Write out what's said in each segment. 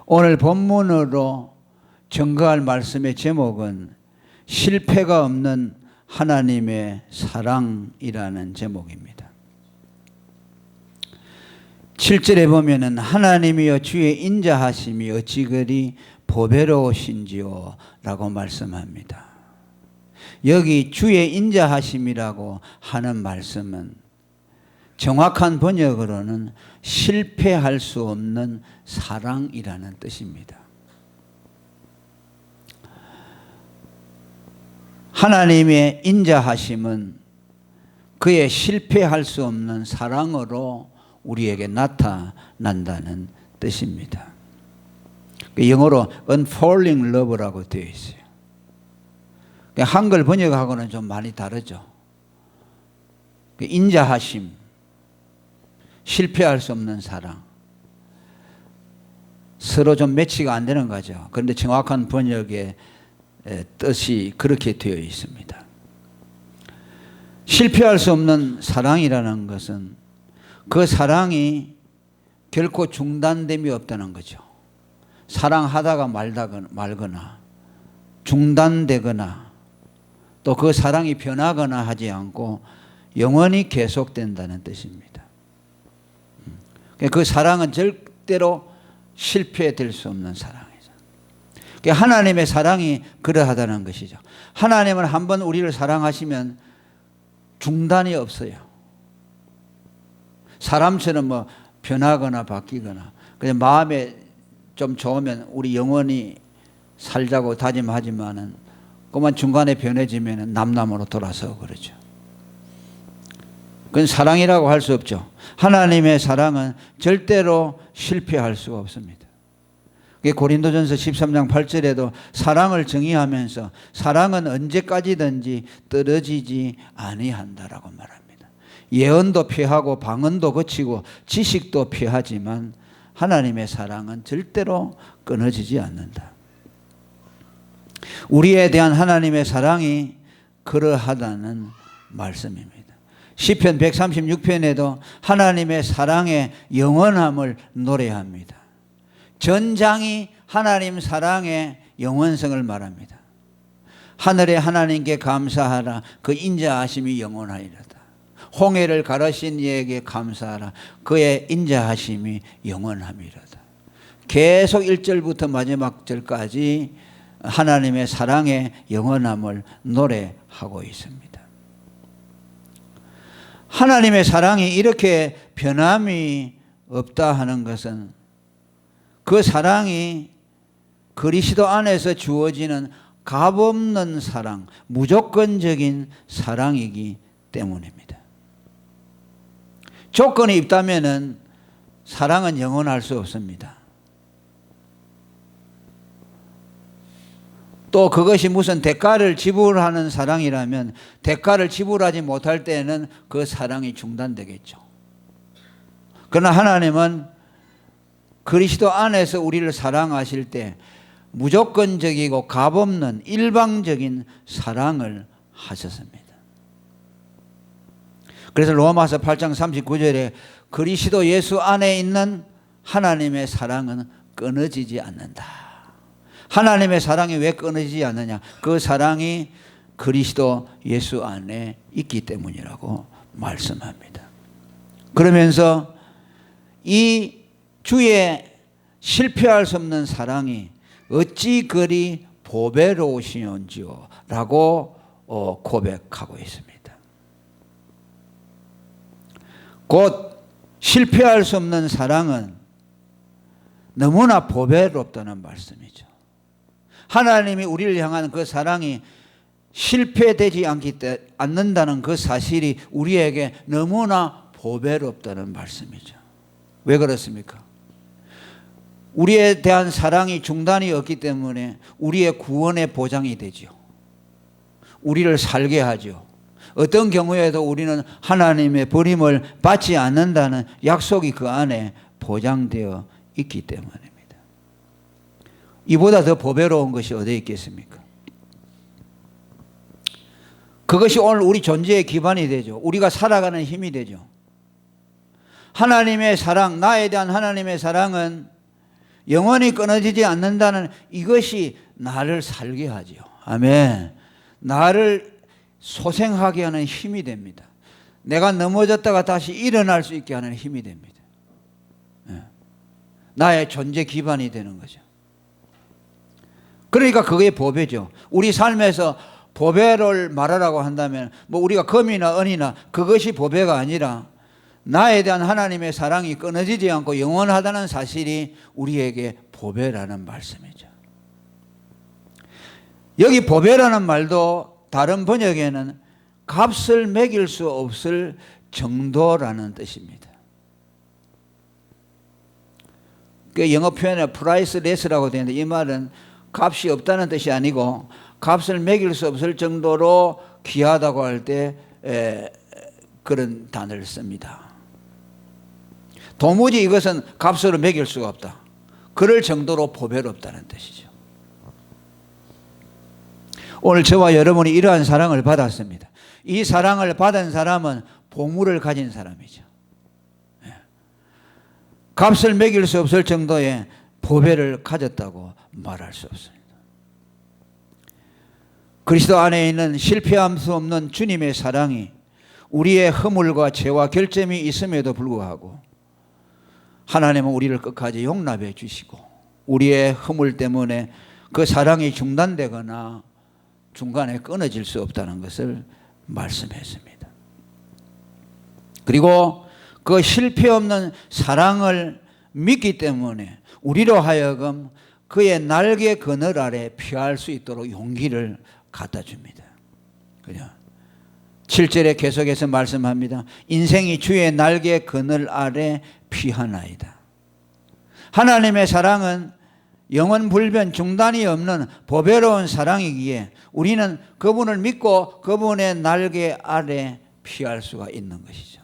오늘 본문으로 증거할 말씀의 제목은 실패가 없는 하나님의 사랑이라는 제목입니다. 7절에 보면은 하나님이여 주의 인자하심이 어찌 그리 보배로우신지요 라고 말씀합니다. 여기 주의 인자하심이라고 하는 말씀은 정확한 번역으로는 실패할 수 없는 사랑이라는 뜻입니다. 하나님의 인자하심은 그의 실패할 수 없는 사랑으로 우리에게 나타난다는 뜻입니다. 영어로 unfailing love라고 되어 있어요. 한글 번역하고는 좀 많이 다르죠. 인자하심, 실패할 수 없는 사랑. 서로 좀 매치가 안 되는 거죠. 그런데 정확한 번역의 뜻이 그렇게 되어 있습니다. 실패할 수 없는 사랑이라는 것은 그 사랑이 결코 중단됨이 없다는 거죠. 사랑하다가 말거나 중단되거나 또 그 사랑이 변하거나 하지 않고 영원히 계속된다는 뜻입니다. 그 사랑은 절대로 실패될 수 없는 사랑이죠. 하나님의 사랑이 그러하다는 것이죠. 하나님은 한번 우리를 사랑하시면 중단이 없어요. 사람처럼 뭐 변하거나 바뀌거나 그냥 마음에 좀 좋으면 우리 영원히 살자고 다짐하지만은 그만 중간에 변해지면 남남으로 돌아서 그러죠. 그건 사랑이라고 할 수 없죠. 하나님의 사랑은 절대로 실패할 수가 없습니다. 고린도전서 13장 8절에도 사랑을 정의하면서 사랑은 언제까지든지 떨어지지 아니한다라고 말합니다. 예언도 피하고 방언도 거치고 지식도 피하지만 하나님의 사랑은 절대로 끊어지지 않는다. 우리에 대한 하나님의 사랑이 그러하다는 말씀입니다. 시편 136편에도 하나님의 사랑의 영원함을 노래합니다. 전장이 하나님 사랑의 영원성을 말합니다. 하늘의 하나님께 감사하라. 그 인자하심이 영원하리로다. 홍해를 가르신 이에게 감사하라. 그의 인자하심이 영원함이로다. 계속 1절부터 마지막 절까지 하나님의 사랑의 영원함을 노래하고 있습니다. 하나님의 사랑이 이렇게 변함이 없다 하는 것은 그 사랑이 그리스도 안에서 주어지는 값없는 사랑, 무조건적인 사랑이기 때문입니다. 조건이 있다면 사랑은 영원할 수 없습니다. 또 그것이 무슨 대가를 지불하는 사랑이라면 대가를 지불하지 못할 때에는 그 사랑이 중단되겠죠. 그러나 하나님은 그리스도 안에서 우리를 사랑하실 때 무조건적이고 값없는 일방적인 사랑을 하셨습니다. 그래서 로마서 8장 39절에 그리스도 예수 안에 있는 하나님의 사랑은 끊어지지 않는다. 하나님의 사랑이 왜 끊어지지 않느냐? 그 사랑이 그리스도 예수 안에 있기 때문이라고 말씀합니다. 그러면서 이 주의 실패할 수 없는 사랑이 어찌 그리 보배로우시온지요 라고 고백하고 있습니다. 곧 실패할 수 없는 사랑은 너무나 보배롭다는 말씀이죠. 하나님이 우리를 향한 그 사랑이 실패되지 않는다는 그 사실이 우리에게 너무나 보배롭다는 말씀이죠. 왜 그렇습니까? 우리에 대한 사랑이 중단이 없기 때문에 우리의 구원의 보장이 되죠. 우리를 살게 하죠. 어떤 경우에도 우리는 하나님의 버림을 받지 않는다는 약속이 그 안에 보장되어 있기 때문입니다. 이보다 더 보배로운 것이 어디에 있겠습니까? 그것이 오늘 우리 존재의 기반이 되죠. 우리가 살아가는 힘이 되죠. 하나님의 사랑, 나에 대한 하나님의 사랑은 영원히 끊어지지 않는다는 이것이 나를 살게 하지요. 아멘. 나를 소생하게 하는 힘이 됩니다. 내가 넘어졌다가 다시 일어날 수 있게 하는 힘이 됩니다. 나의 존재 기반이 되는 거죠. 그러니까 그게 보배죠. 우리 삶에서 보배를 말하라고 한다면 뭐 우리가 금이나 은이나 그것이 보배가 아니라 나에 대한 하나님의 사랑이 끊어지지 않고 영원하다는 사실이 우리에게 보배라는 말씀이죠. 여기 보배라는 말도 다른 번역에는 값을 매길 수 없을 정도라는 뜻입니다. 그 영어 표현에 priceless라고 되어 있는데 이 말은 값이 없다는 뜻이 아니고 값을 매길 수 없을 정도로 귀하다고 할 때 그런 단어를 씁니다. 도무지 이것은 값으로 매길 수가 없다. 그럴 정도로 보배롭다는 뜻이죠. 오늘 저와 여러분이 이러한 사랑을 받았습니다. 이 사랑을 받은 사람은 보물을 가진 사람이죠. 값을 매길 수 없을 정도의 보배를 가졌다고 말할 수 없습니다. 그리스도 안에 있는 실패할 수 없는 주님의 사랑이 우리의 허물과 죄와 결점이 있음에도 불구하고 하나님은 우리를 끝까지 용납해 주시고 우리의 허물 때문에 그 사랑이 중단되거나 중간에 끊어질 수 없다는 것을 말씀했습니다. 그리고 그 실패 없는 사랑을 믿기 때문에 우리로 하여금 그의 날개 그늘 아래 피할 수 있도록 용기를 갖다 줍니다. 그죠? 7절에 계속해서 말씀합니다. 인생이 주의 날개 그늘 아래 피하나이다. 하나님의 사랑은 영원 불변 중단이 없는 보배로운 사랑이기에 우리는 그분을 믿고 그분의 날개 아래 피할 수가 있는 것이죠.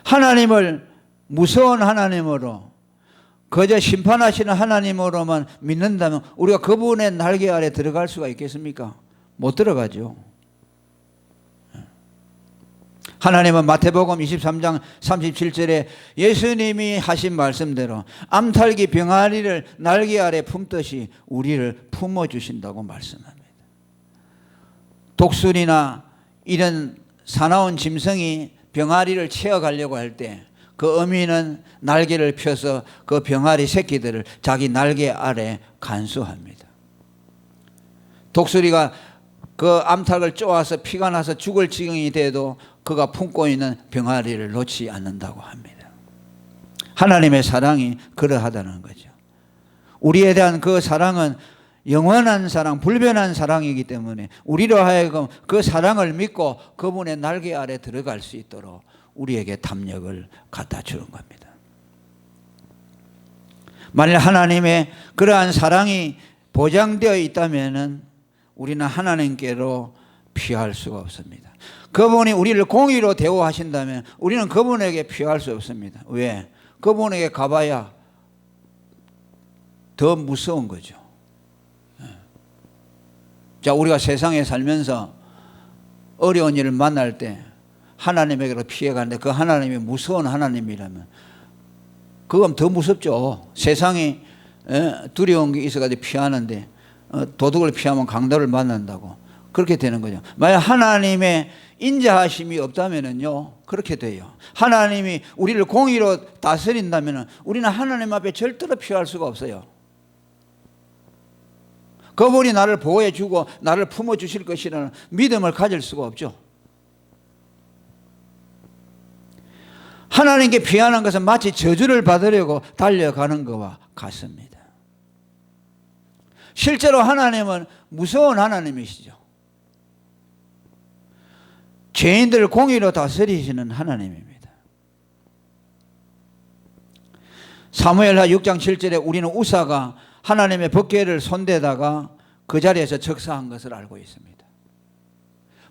하나님을 무서운 하나님으로 그저 심판하시는 하나님으로만 믿는다면 우리가 그분의 날개 아래 들어갈 수가 있겠습니까? 못 들어가죠. 하나님은 마태복음 23장 37절에 예수님이 하신 말씀대로 암탈기 병아리를 날개 아래 품듯이 우리를 품어주신다고 말씀합니다. 독수리나 이런 사나운 짐승이 병아리를 채워가려고 할 때 그 어미는 날개를 펴서 그 병아리 새끼들을 자기 날개 아래 간수합니다. 독수리가 그 암탉을 쪼아서 피가 나서 죽을 지경이 돼도 그가 품고 있는 병아리를 놓지 않는다고 합니다. 하나님의 사랑이 그러하다는 거죠. 우리에 대한 그 사랑은 영원한 사랑, 불변한 사랑이기 때문에 우리로 하여금 그 사랑을 믿고 그분의 날개 아래 들어갈 수 있도록 우리에게 담력을 갖다 주는 겁니다. 만일 하나님의 그러한 사랑이 보장되어 있다면 우리는 하나님께로 피할 수가 없습니다. 그분이 우리를 공의로 대우하신다면 우리는 그분에게 피할 수 없습니다. 왜? 그분에게 가봐야 더 무서운 거죠. 자, 우리가 세상에 살면서 어려운 일을 만날 때 하나님에게로 피해가는데 그 하나님이 무서운 하나님이라면 그건 더 무섭죠. 세상에 두려운 게 있어가지고 피하는데 도둑을 피하면 강도를 만난다고 그렇게 되는 거죠. 만약 하나님의 인자하심이 없다면요 그렇게 돼요. 하나님이 우리를 공의로 다스린다면 우리는 하나님 앞에 절대로 피할 수가 없어요. 그분이 나를 보호해 주고 나를 품어 주실 것이라는 믿음을 가질 수가 없죠. 하나님께 피하는 것은 마치 저주를 받으려고 달려가는 것과 같습니다. 실제로 하나님은 무서운 하나님이시죠. 죄인들을 공의로 다스리시는 하나님입니다. 사무엘하 6장 7절에 우리는 우사가 하나님의 법궤를 손대다가 그 자리에서 즉사한 것을 알고 있습니다.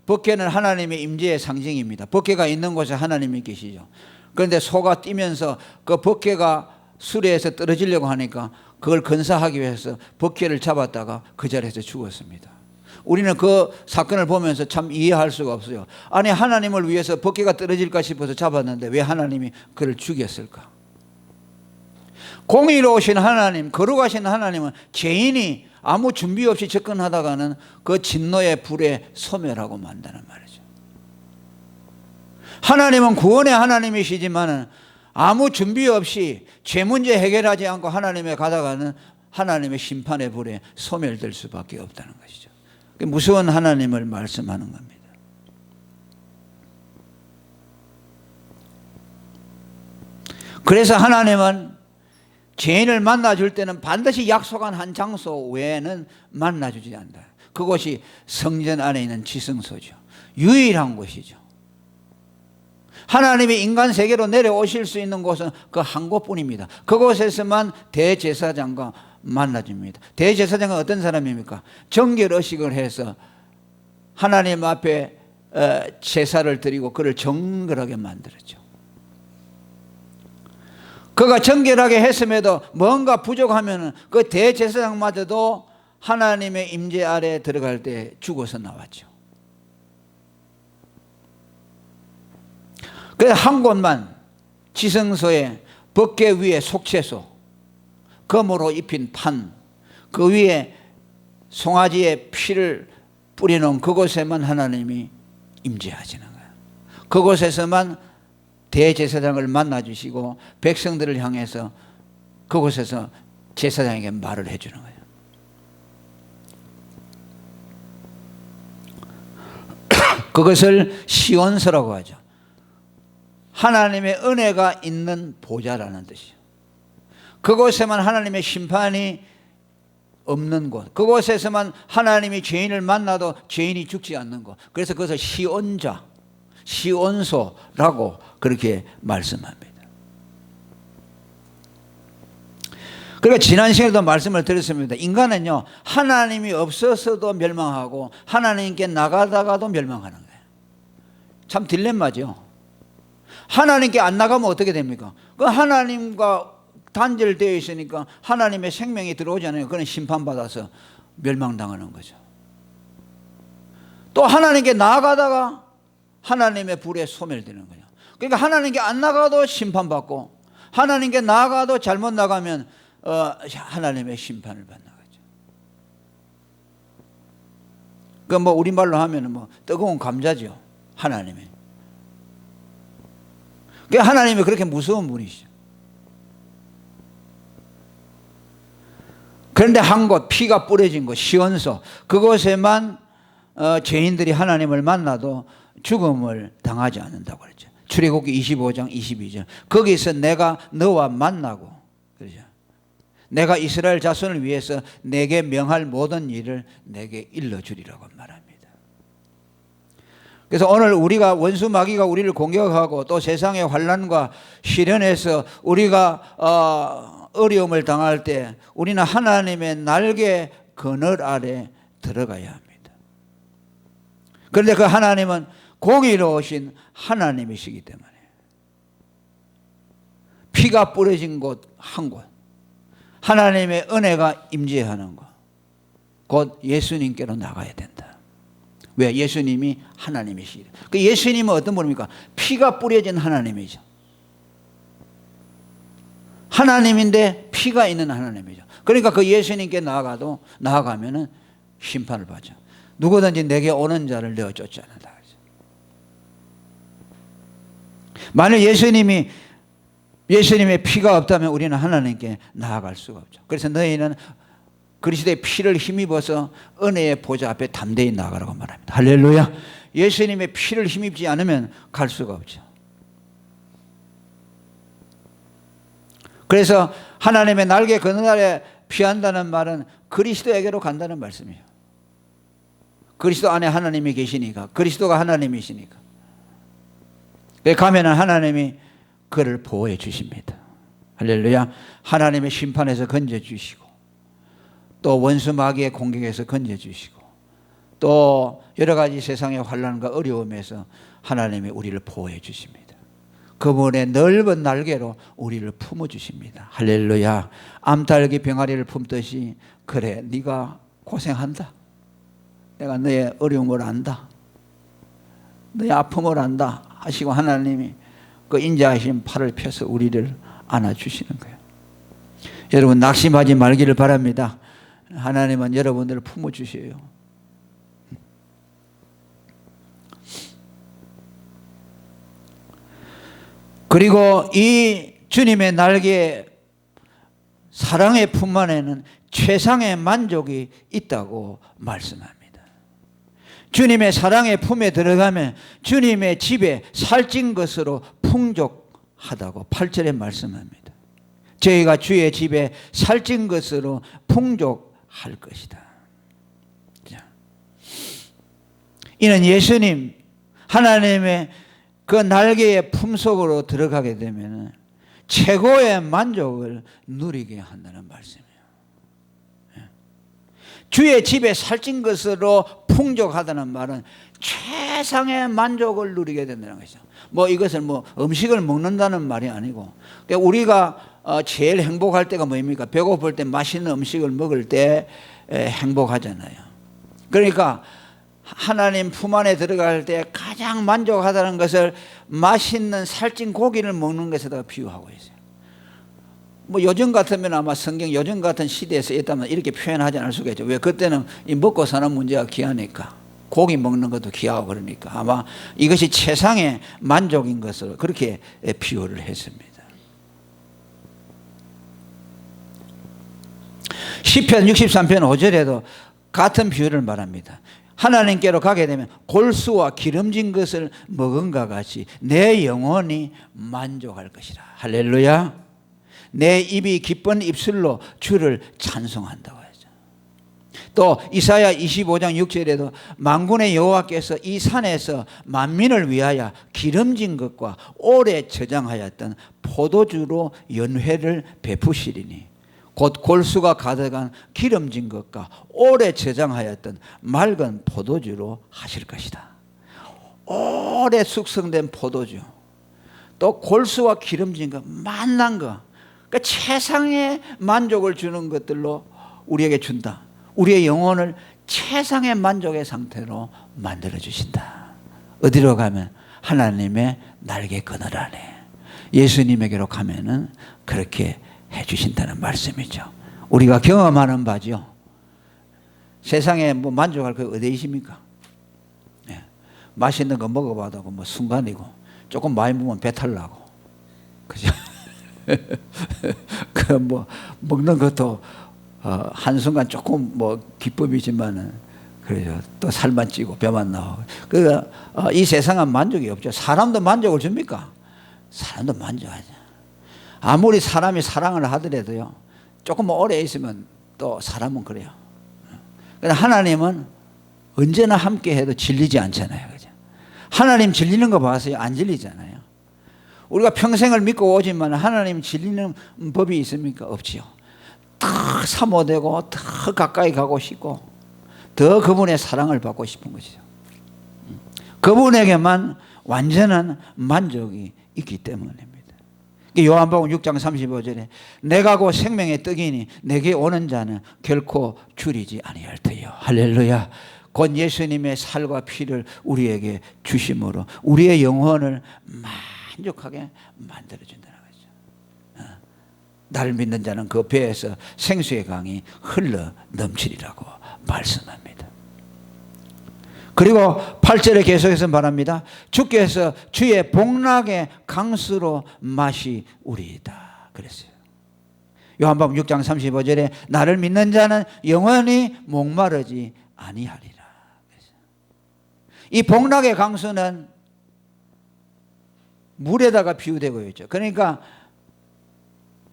법궤는 하나님의 임재의 상징입니다. 법궤가 있는 곳에 하나님이 계시죠. 그런데 소가 뛰면서 그 법궤가 수레에서 떨어지려고 하니까 그걸 건사하기 위해서 법궤를 잡았다가 그 자리에서 죽었습니다. 우리는 그 사건을 보면서 참 이해할 수가 없어요. 아니 하나님을 위해서 법궤가 떨어질까 싶어서 잡았는데 왜 하나님이 그를 죽였을까? 공의로우신 하나님, 거룩하신 하나님은 죄인이 아무 준비 없이 접근하다가는 그 진노의 불에 소멸하고 만다는 말이죠. 하나님은 구원의 하나님이시지만 아무 준비 없이 죄 문제 해결하지 않고 하나님에 가다가는 하나님의 심판의 불에 소멸될 수밖에 없다는 것이죠. 무서운 하나님을 말씀하는 겁니다. 그래서 하나님은 죄인을 만나줄 때는 반드시 약속한 한 장소 외에는 만나주지 않는다. 그곳이 성전 안에 있는 지성소죠. 유일한 곳이죠. 하나님이 인간 세계로 내려오실 수 있는 곳은 그 한 곳뿐입니다. 그곳에서만 대제사장과 만나줍니다. 대제사장은 어떤 사람입니까? 정결의식을 해서 하나님 앞에 제사를 드리고 그를 정결하게 만들었죠. 그가 정결하게 했음에도 뭔가 부족하면 그 대제사장마저도 하나님의 임재 아래에 들어갈 때 죽어서 나왔죠. 그래서 한 곳만 지성소에 법궤 위에 속죄소, 검으로 입힌 판, 그 위에 송아지의 피를 뿌려놓은 그곳에만 하나님이 임재하시는 거예요. 그곳에서만 대제사장을 만나주시고 백성들을 향해서 그곳에서 제사장에게 말을 해주는 거예요. 그것을 시온서라고 하죠. 하나님의 은혜가 있는 보좌라는 뜻이죠. 그곳에만 하나님의 심판이 없는 곳, 그곳에서만 하나님이 죄인을 만나도 죄인이 죽지 않는 곳, 그래서 그것을 시온자, 시온소라고 그렇게 말씀합니다. 그러니까 지난 시간에도 말씀을 드렸습니다. 인간은요, 하나님이 없어서도 멸망하고 하나님께 나가다가도 멸망하는 거예요. 참 딜레마죠. 하나님께 안 나가면 어떻게 됩니까? 그 하나님과 단절되어 있으니까 하나님의 생명이 들어오지 않으면 그는 심판받아서 멸망당하는 거죠. 또 하나님께 나아가다가 하나님의 불에 소멸되는 거예요. 그러니까 하나님께 안 나가도 심판받고 하나님께 나아가도 잘못 나가면 하나님의 심판을 받는 거죠. 그 뭐 우리말로 하면은 뭐 뜨거운 감자죠. 하나님이. 그 하나님이 그렇게 무서운 분이시죠. 그런데 한 곳, 피가 뿌려진 곳, 시온소, 그곳에만 죄인들이 하나님을 만나도 죽음을 당하지 않는다고 그랬죠. 출애굽기 25장 22절. 거기서 내가 너와 만나고, 그렇죠. 내가 이스라엘 자손을 위해서 내게 명할 모든 일을 내게 일러주리라고 말합니다. 그래서 오늘 우리가 원수 마귀가 우리를 공격하고 또 세상의 환난과 시련에서 우리가 어려움을 당할 때 우리는 하나님의 날개 그늘 아래 들어가야 합니다. 그런데 그 하나님은 공의로우신 하나님이시기 때문에 피가 뿌려진 곳 한 곳, 하나님의 은혜가 임재하는 곳, 곧 예수님께로 나가야 된다. 왜? 예수님이 하나님이시기 때문에. 그 예수님은 어떤 분입니까? 피가 뿌려진 하나님이죠. 하나님인데 피가 있는 하나님이죠. 그러니까 그 예수님께 나아가면은 심판을 받죠. 누구든지 내게 오는 자를 내어 쫓지 않는다. 만약 예수님의 피가 없다면 우리는 하나님께 나아갈 수가 없죠. 그래서 너희는 그리스도의 피를 힘입어서 은혜의 보좌 앞에 담대히 나아가라고 말합니다. 할렐루야. 예수님의 피를 힘입지 않으면 갈 수가 없죠. 그래서 하나님의 날개 그늘 아래 피한다는 말은 그리스도에게로 간다는 말씀이에요. 그리스도 안에 하나님이 계시니까, 그리스도가 하나님이시니까. 가면은 하나님이 그를 보호해 주십니다. 할렐루야. 하나님의 심판에서 건져 주시고, 또 원수 마귀의 공격에서 건져 주시고, 또 여러 가지 세상의 환난과 어려움에서 하나님이 우리를 보호해 주십니다. 그분의 넓은 날개로 우리를 품어주십니다. 할렐루야. 암탉이 병아리를 품듯이, 그래 네가 고생한다, 내가 너의 어려움을 안다, 너의 아픔을 안다 하시고 하나님이 그 인자하신 팔을 펴서 우리를 안아주시는 거예요. 여러분 낙심하지 말기를 바랍니다. 하나님은 여러분들을 품어주셔요. 그리고 이 주님의 날개 사랑의 품 안에는 최상의 만족이 있다고 말씀합니다. 주님의 사랑의 품에 들어가면 주님의 집에 살찐 것으로 풍족하다고 8절에 말씀합니다. 저희가 주의 집에 살찐 것으로 풍족할 것이다. 이는 예수님 하나님의 그 날개의 품속으로 들어가게 되면 최고의 만족을 누리게 한다는 말씀이에요. 주의 집에 살찐 것으로 풍족하다는 말은 최상의 만족을 누리게 된다는 것이죠. 뭐 이것을 뭐 음식을 먹는다는 말이 아니고, 그러니까 우리가 제일 행복할 때가 뭡니까? 배고플 때 맛있는 음식을 먹을 때 행복하잖아요. 그러니까 하나님 품 안에 들어갈 때 가장 만족하다는 것을 맛있는 살찐 고기를 먹는 것에다가 비유하고 있어요. 뭐 요즘 같으면 아마 성경 요즘 같은 시대에서 있다면 이렇게 표현하지 않을 수가 있죠. 왜? 그때는 이 먹고 사는 문제가 귀하니까, 고기 먹는 것도 귀하고 그러니까 아마 이것이 최상의 만족인 것을 그렇게 비유를 했습니다. 시편 63편 5절에도 같은 비유를 말합니다. 하나님께로 가게 되면 골수와 기름진 것을 먹은 것 같이 내 영혼이 만족할 것이라. 할렐루야. 내 입이 기쁜 입술로 주를 찬송한다고 하죠. 또 이사야 25장 6절에도 만군의 여호와께서 이 산에서 만민을 위하여 기름진 것과 오래 저장하였던 포도주로 연회를 베푸시리니 곧 골수가 가득한 기름진 것과 오래 저장하였던 맑은 포도주로 하실 것이다. 오래 숙성된 포도주, 또 골수와 기름진 것, 만난 것, 그러니까 최상의 만족을 주는 것들로 우리에게 준다. 우리의 영혼을 최상의 만족의 상태로 만들어 주신다. 어디로 가면? 하나님의 날개 그늘 안에 예수님에게로 가면은 그렇게 해 주신다는 말씀이죠. 우리가 경험하는 바죠. 세상에 뭐 만족할 거 어디 있습니까? 네. 맛있는 거 먹어봐도 뭐 순간이고, 조금 많이 먹으면 배탈 나고, 그죠? 그 뭐 먹는 것도 한순간 조금 뭐 기쁨이지만은 그래요. 또 살만 찌고 뼈만 나오고. 그러니까 이 세상은 만족이 없죠. 사람도 만족을 줍니까? 사람도 만족하죠. 아무리 사람이 사랑을 하더라도요, 조금 오래 있으면 또 사람은 그래요. 그러나 하나님은 언제나 함께 해도 질리지 않잖아요. 그죠? 하나님 질리는 거 봐서요, 안 질리잖아요. 우리가 평생을 믿고 오지만 하나님 질리는 법이 있습니까? 없지요. 더 사모되고 더 가까이 가고 싶고 더 그분의 사랑을 받고 싶은 것이죠. 그분에게만 완전한 만족이 있기 때문입니다. 요한복음 6장 35절에 내가 곧 생명의 떡이니 내게 오는 자는 결코 줄이지 아니할 터요. 할렐루야. 곧 예수님의 살과 피를 우리에게 주심으로 우리의 영혼을 만족하게 만들어준다는 거죠. 나를 믿는 자는 그 배에서 생수의 강이 흘러 넘치리라고 말씀합니다. 그리고 8절에 계속해서 말합니다. 주께서 주의 복락의 강수로 마시우리이다 그랬어요. 요한복음 6장 35절에 나를 믿는 자는 영원히 목마르지 아니하리라. 이 복락의 강수는 물에다가 비유되고 있죠. 그러니까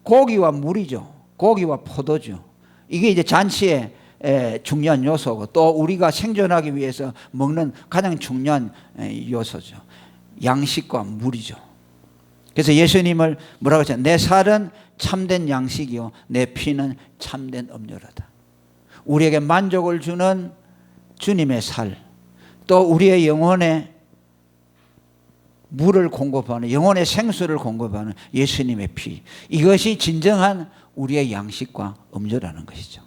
고기와 물이죠. 고기와 포도주. 이게 이제 잔치의 중요한 요소고 또 우리가 생존하기 위해서 먹는 가장 중요한 요소죠. 양식과 물이죠. 그래서 예수님을 뭐라고 했죠? 내 살은 참된 양식이요 내 피는 참된 음료로다. 우리에게 만족을 주는 주님의 살, 또 우리의 영혼에 물을 공급하는, 영혼의 생수를 공급하는 예수님의 피, 이것이 진정한 우리의 양식과 음료라는 것이죠.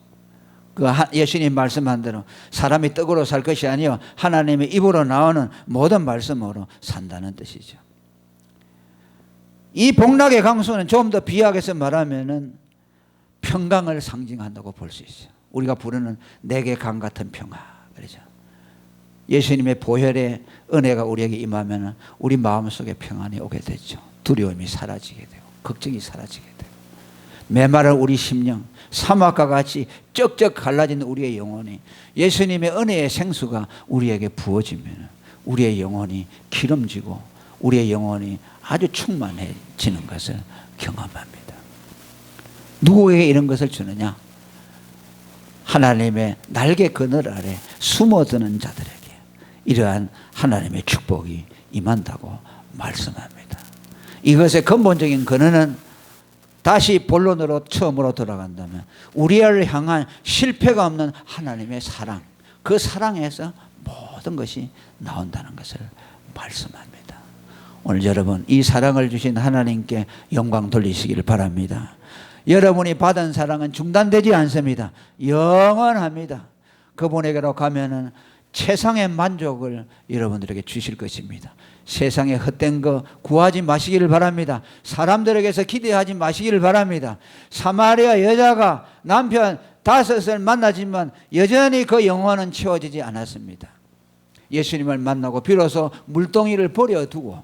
그 예수님 말씀한 대로 사람이 떡으로 살 것이 아니요 하나님의 입으로 나오는 모든 말씀으로 산다는 뜻이죠. 이 복락의 강수는 좀 더 비약해서 말하면은 평강을 상징한다고 볼 수 있어요. 우리가 부르는 내게 강 같은 평화. 그러죠. 예수님의 보혈의 은혜가 우리에게 임하면 우리 마음속에 평안이 오게 되죠. 두려움이 사라지게 되고 걱정이 사라지게 되고 메마른 우리 심령, 사막과 같이 쩍쩍 갈라진 우리의 영혼이 예수님의 은혜의 생수가 우리에게 부어지면 우리의 영혼이 기름지고 우리의 영혼이 아주 충만해지는 것을 경험합니다. 누구에게 이런 것을 주느냐? 하나님의 날개 그늘 아래 숨어드는 자들에게 이러한 하나님의 축복이 임한다고 말씀합니다. 이것의 근본적인 근원은 다시 본론으로 처음으로 돌아간다면 우리를 향한 실패가 없는 하나님의 사랑, 그 사랑에서 모든 것이 나온다는 것을 말씀합니다. 오늘 여러분 이 사랑을 주신 하나님께 영광 돌리시기를 바랍니다. 여러분이 받은 사랑은 중단되지 않습니다. 영원합니다. 그분에게로 가면은 최상의 만족을 여러분들에게 주실 것입니다. 세상에 헛된 거 구하지 마시기를 바랍니다. 사람들에게서 기대하지 마시기를 바랍니다. 사마리아 여자가 남편 5을 만나지만 여전히 그 영혼은 채워지지 않았습니다. 예수님을 만나고 비로소 물동이를 버려두고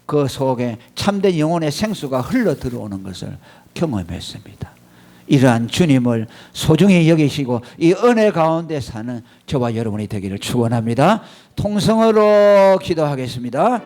그 속에 참된 영혼의 생수가 흘러 들어오는 것을 경험했습니다. 이러한 주님을 소중히 여기시고 이 은혜 가운데 사는 저와 여러분이 되기를 축원합니다. 통성으로 기도하겠습니다.